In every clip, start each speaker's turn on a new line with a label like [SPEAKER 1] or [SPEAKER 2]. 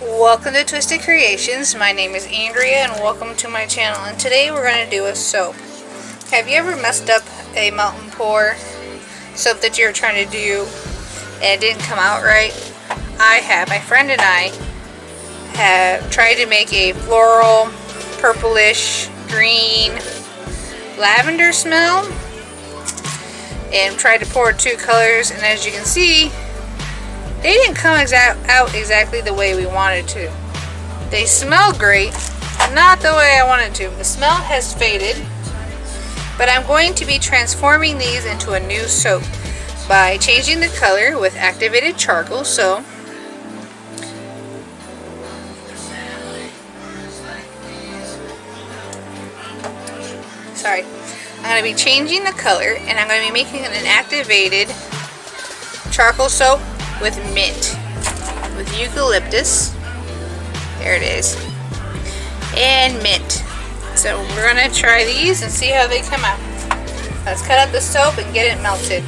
[SPEAKER 1] Welcome to Twisted Creations. My name is Andrea and welcome to my channel. And today we're going to do a soap. Have you ever messed up a melt and pour soap that you're trying to do and it didn't come out right? I have. My friend and I have tried to make a floral, purplish, green, lavender smell and tried to pour two colors, and as you can see, they didn't come out exactly the way we wanted to. They smell great, not the way I wanted to. The smell has faded, but I'm going to be transforming these into a new soap by changing the color with activated charcoal. So I'm going to be changing the color, and I'm going to be making an activated charcoal soap with mint, with eucalyptus, there it is, and mint. So we're going to try these and see how they come out. Let's cut up the soap and get it melted.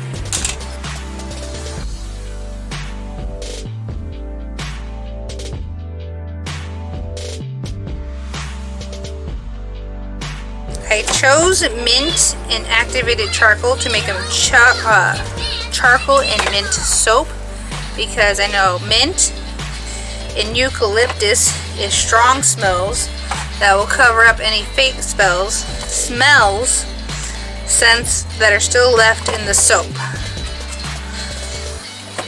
[SPEAKER 1] I chose mint and activated charcoal to make them charcoal and mint soap, because I know mint and eucalyptus is strong smells that will cover up any fake smells, scents that are still left in the soap.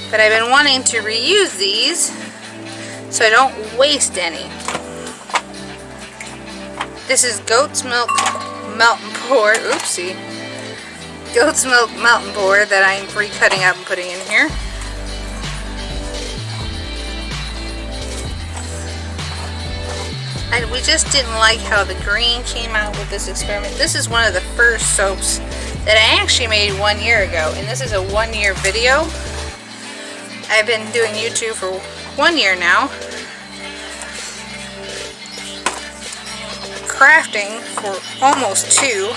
[SPEAKER 1] But I've been wanting to reuse these so I don't waste any. This is goat's milk melt and pour, oopsie, goat's milk melt and pour that I'm recutting up and putting in here. And we just didn't like how the green came out with this experiment. This is one of the first soaps that I actually made 1 year ago, and this is a 1 year video. I've been doing YouTube for 1 year now, crafting for almost 2.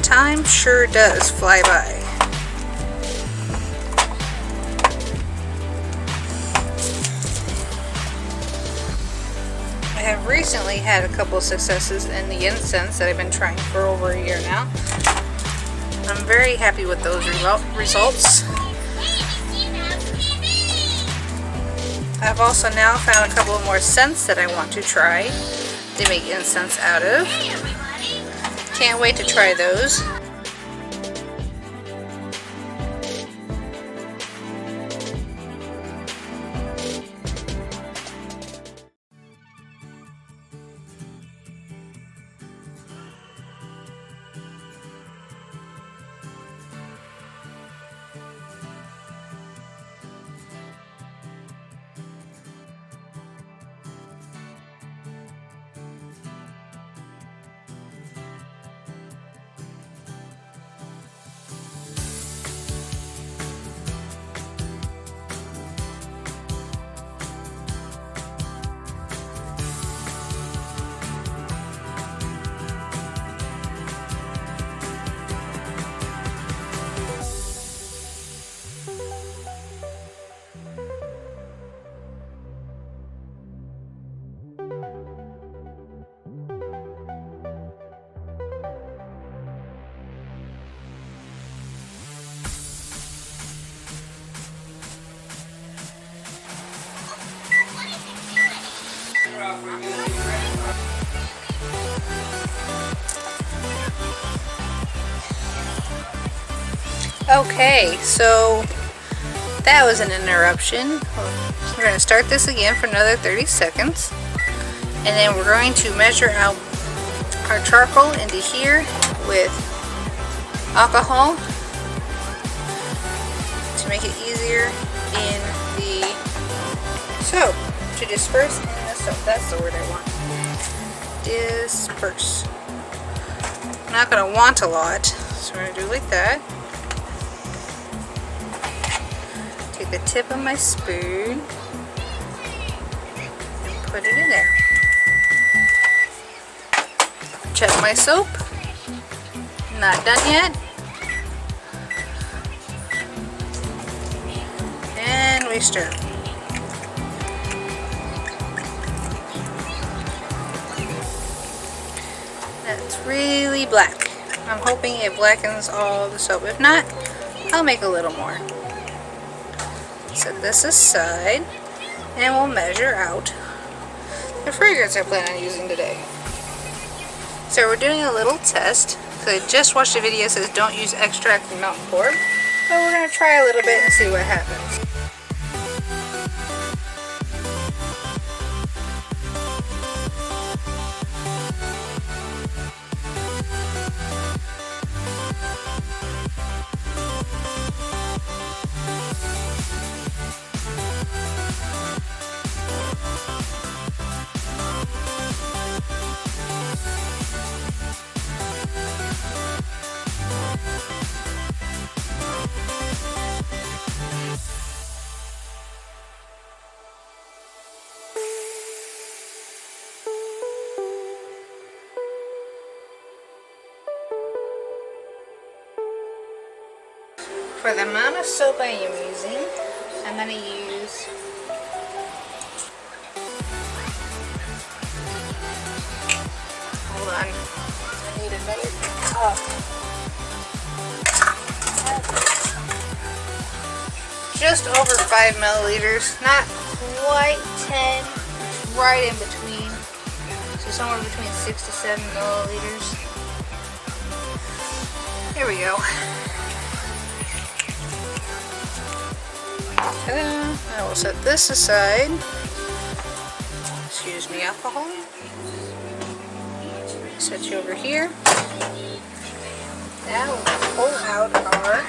[SPEAKER 1] Time sure does fly by. I have recently had a couple of successes in the incense that I've been trying for over a year now. I'm very happy with those results. I've also now found a couple more scents that I want to try to make incense out of. Can't wait to try those. Okay, so that was an interruption. We're going to start this again for another 30 seconds. And then we're going to measure out our charcoal into here with alcohol to make it easier in the soap, to disperse in the soap. That's the word I want. Disperse. I'm not going to want a lot, so we're going to do it like that. Take the tip of my spoon and put it in there. Check my soap. Not done yet. And we stir. That's really black. I'm hoping it blackens all the soap. If not, I'll make a little more. Set this aside and we'll measure out the fragrance I plan on using today. So we're doing a little test. I just watched a video that says don't use extract and mountain pour, but we're going to try a little bit and see what happens. For the amount of soap I am using, I'm going to use hold on, I need another cup. Just over 5 milliliters, not quite 10, right in between, so somewhere between 6 to 7 milliliters. Here we go. I will set this aside. Excuse me, alcohol. Set you over here. Now we'll pull out our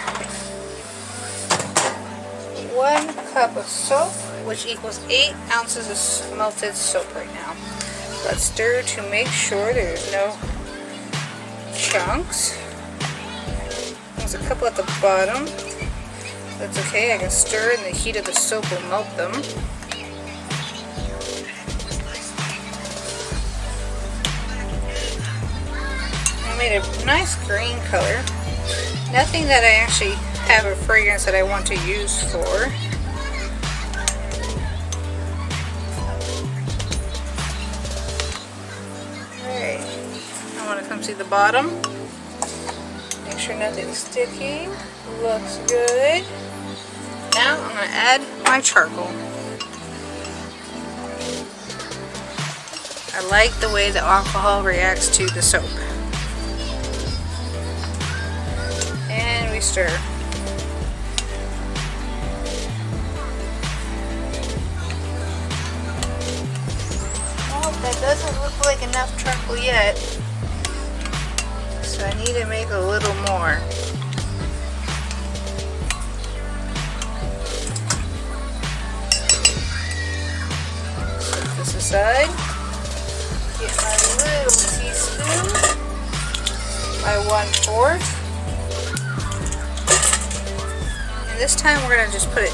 [SPEAKER 1] 1 cup of soap, which equals 8 ounces of melted soap right now. Let's stir to make sure there's no chunks. There's a couple at the bottom. That's okay, I can stir and the heat of the soap will melt them. I made a nice green color. Nothing that I actually have a fragrance that I want to use for. Alright, I want to come see the bottom. Make sure nothing's sticky. Looks good. Now I'm going to add my charcoal. I like the way the alcohol reacts to the soap. And we stir. Well, that doesn't look like enough charcoal yet. So I need to make a little more. Aside, get my little teaspoon, my 1/4, and this time we're going to just put it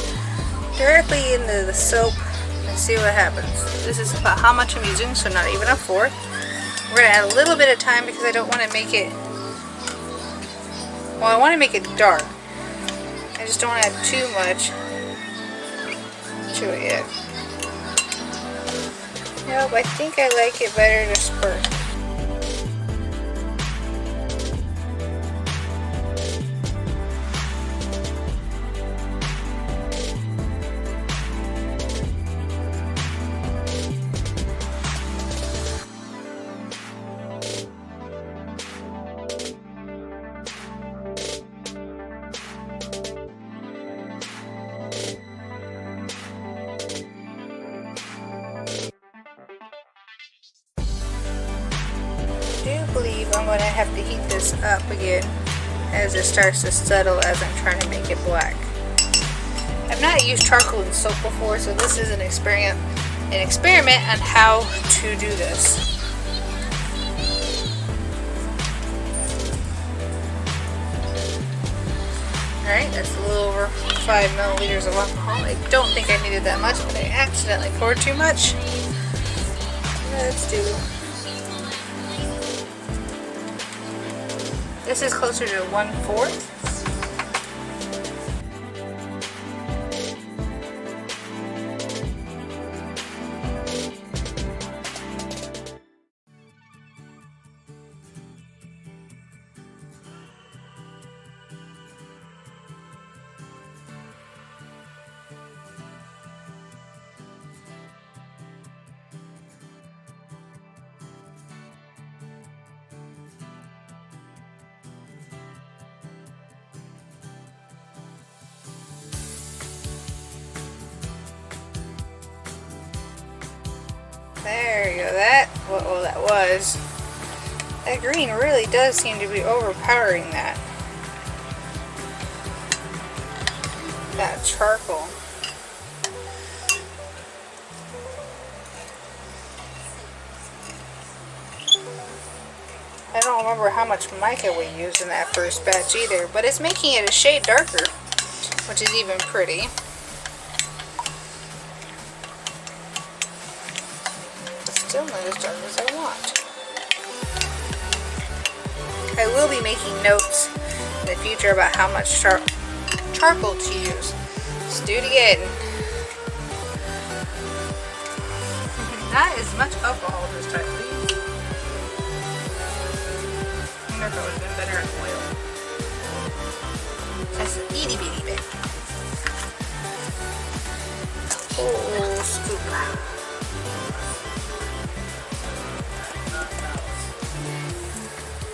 [SPEAKER 1] directly into the soap and see what happens. This is about how much I'm using, so not even 1/4. We're going to add a little bit of time because I don't want to make it, well, I want to make it dark. I just don't want to add too much to it yet. Nope, I think I like it better to spurt. I do believe I'm going to have to heat this up again as it starts to settle as I'm trying to make it black. I've not used charcoal and soap before, so this is an experiment on how to do this. Alright, that's a little over 5 milliliters of alcohol. I don't think I needed that much, but I accidentally poured too much. Let's do This is closer to 1/4. There you go. That was. That green really does seem to be overpowering that charcoal. I don't remember how much mica we used in that first batch either, but it's making it a shade darker, which is even pretty. Still not as dark as I want. I will be making notes in the future about how much charcoal to use. Let's do it again. Not as much alcohol this time, please. I wonder if it would have been better in oil. That's an itty bitty bit. Oh, scoop.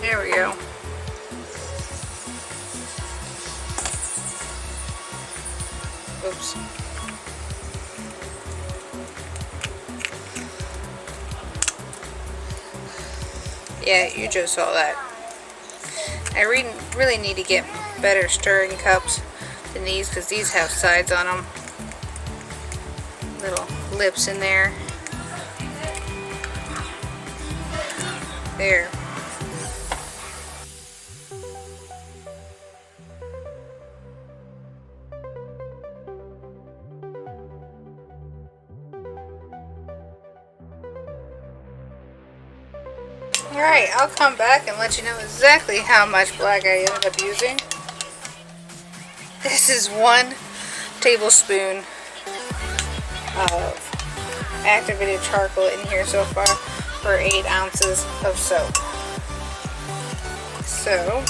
[SPEAKER 1] There we go. Oops. Yeah, you just saw that. I really need to get better stirring cups than these because these have sides on them. Little lips in there. There. Alright, I'll come back and let you know exactly how much black I ended up using. This is 1 tablespoon of activated charcoal in here so far for 8 ounces of soap. So,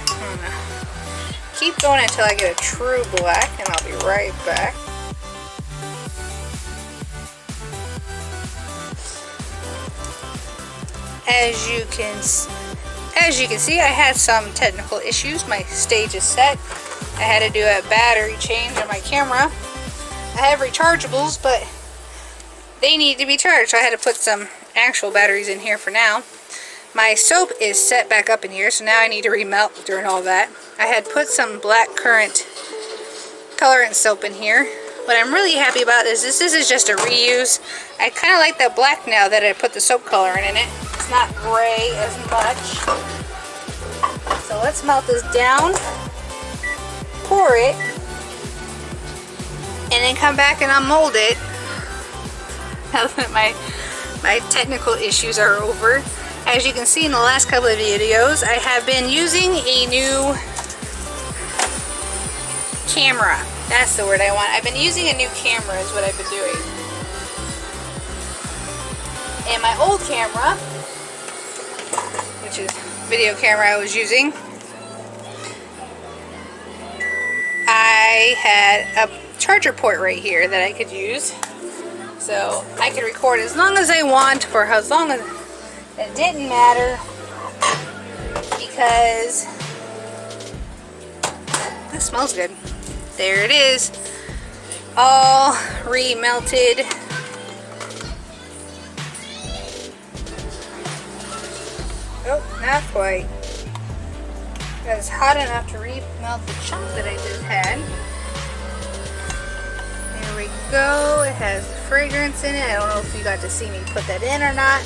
[SPEAKER 1] I'm gonna keep going until I get a true black, and I'll be right back. As you can see, I had some technical issues. My stage is set. I had to do a battery change on my camera. I have rechargeables, but they need to be charged, so I had to put some actual batteries in here for now. My soap is set back up in here, so now I need to remelt during all that. I had put some black currant colorant soap in here. What I'm really happy about is this is just a reuse. I kind of like that black now that I put the soap colorant in it. It's not gray as much. So let's melt this down, pour it, and then come back and unmold it. Now that my technical issues are over. As you can see in the last couple of videos, I have been using a new camera. That's the word I want. I've been using a new camera is what I've been doing. And my old camera, which is video camera I was using, I had a charger port right here that I could use. So I could record as long as I want for as long as it didn't matter, because this smells good. There it is, all remelted. Oh, not quite. It's hot enough to remelt the chunk that I just had. There we go. It has fragrance in it. I don't know if you got to see me put that in or not.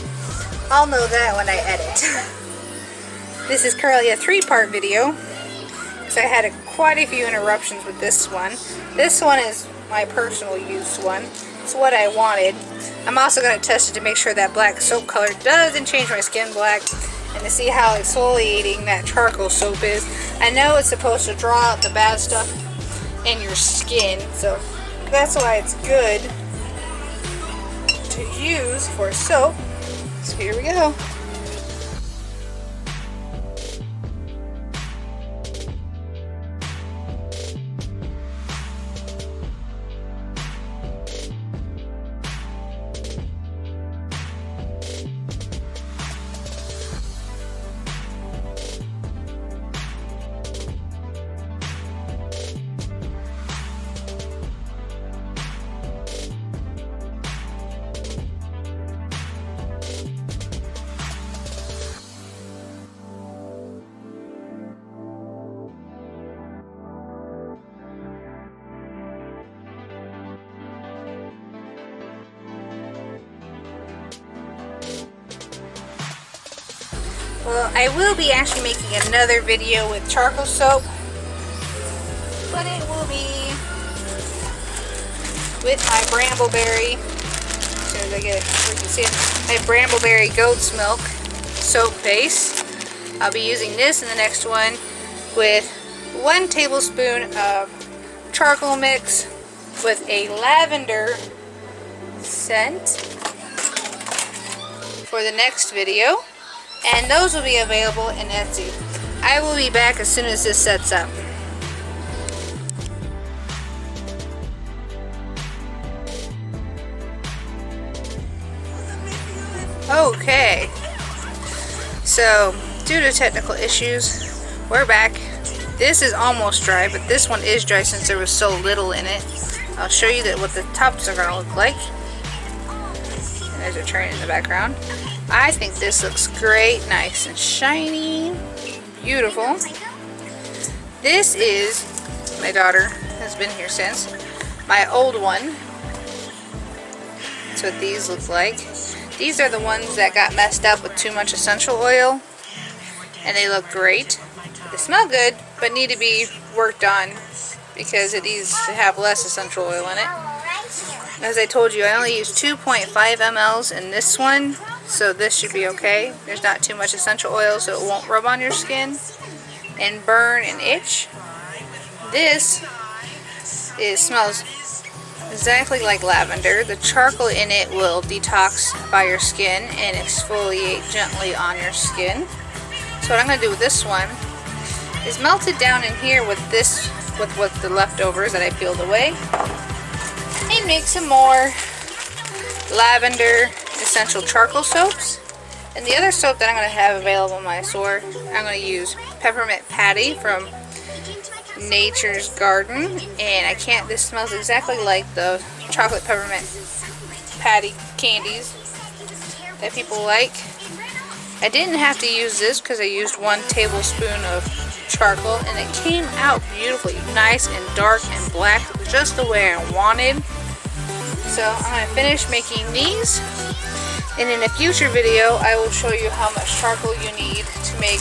[SPEAKER 1] I'll know that when I edit. This is currently a 3-part video because I had quite a few interruptions with this one. This one is my personal use one. It's what I wanted. I'm also going to test it to make sure that black soap color doesn't change my skin black. and to see how exfoliating that charcoal soap is. I know it's supposed to draw out the bad stuff in your skin, so that's why it's good to use for soap. So here we go. Well, I will be actually making another video with charcoal soap, but it will be with my Brambleberry, as soon as I get it, you can see it, my Brambleberry goat's milk soap base. I'll be using this in the next one with 1 tablespoon of charcoal mix with a lavender scent for the next video. And those will be available in Etsy. I will be back as soon as this sets up. Okay. So, due to technical issues, we're back. This is almost dry, but this one is dry since there was so little in it. I'll show you what the tops are going to look like. And there's a train in the background. I think this looks great, nice and shiny, beautiful. This is, my daughter has been here since, my old one. That's what these look like. These are the ones that got messed up with too much essential oil, and they look great. They smell good, but need to be worked on because it needs to have less essential oil in it. As I told you, I only use 2.5 mLs in this one. So this should be okay. There's not too much essential oil, so it won't rub on your skin and burn and itch. This smells exactly like lavender. The charcoal in it will detoxify your skin and exfoliate gently on your skin. So what I'm going to do with this one is melt it down in here with what the leftovers that I peeled away, and make some more lavender essential charcoal soaps. And the other soap that I'm going to have available in my store, I'm going to use Peppermint Patty from Nature's Garden. And this smells exactly like the chocolate peppermint patty candies that people like. I didn't have to use this because I used 1 tablespoon of charcoal, and it came out beautifully, nice and dark and black, just the way I wanted. So I'm going to finish making these, and in a future video I will show you how much charcoal you need to make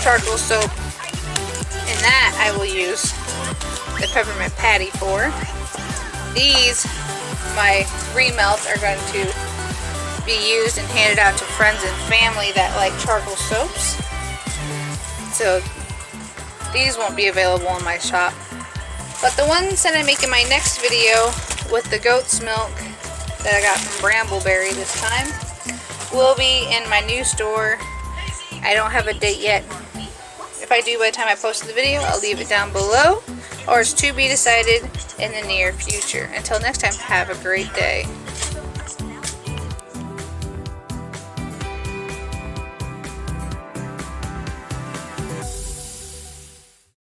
[SPEAKER 1] charcoal soap, and that I will use the Peppermint Patty for. These, my remelts, are going to be used and handed out to friends and family that like charcoal soaps. So these won't be available in my shop. But the ones that I make in my next video with the goat's milk that I got from Brambleberry this time will be in my new store. I don't have a date yet. If I do by the time I post the video, I'll leave it down below, or it's to be decided in the near future. Until next time, have a great day.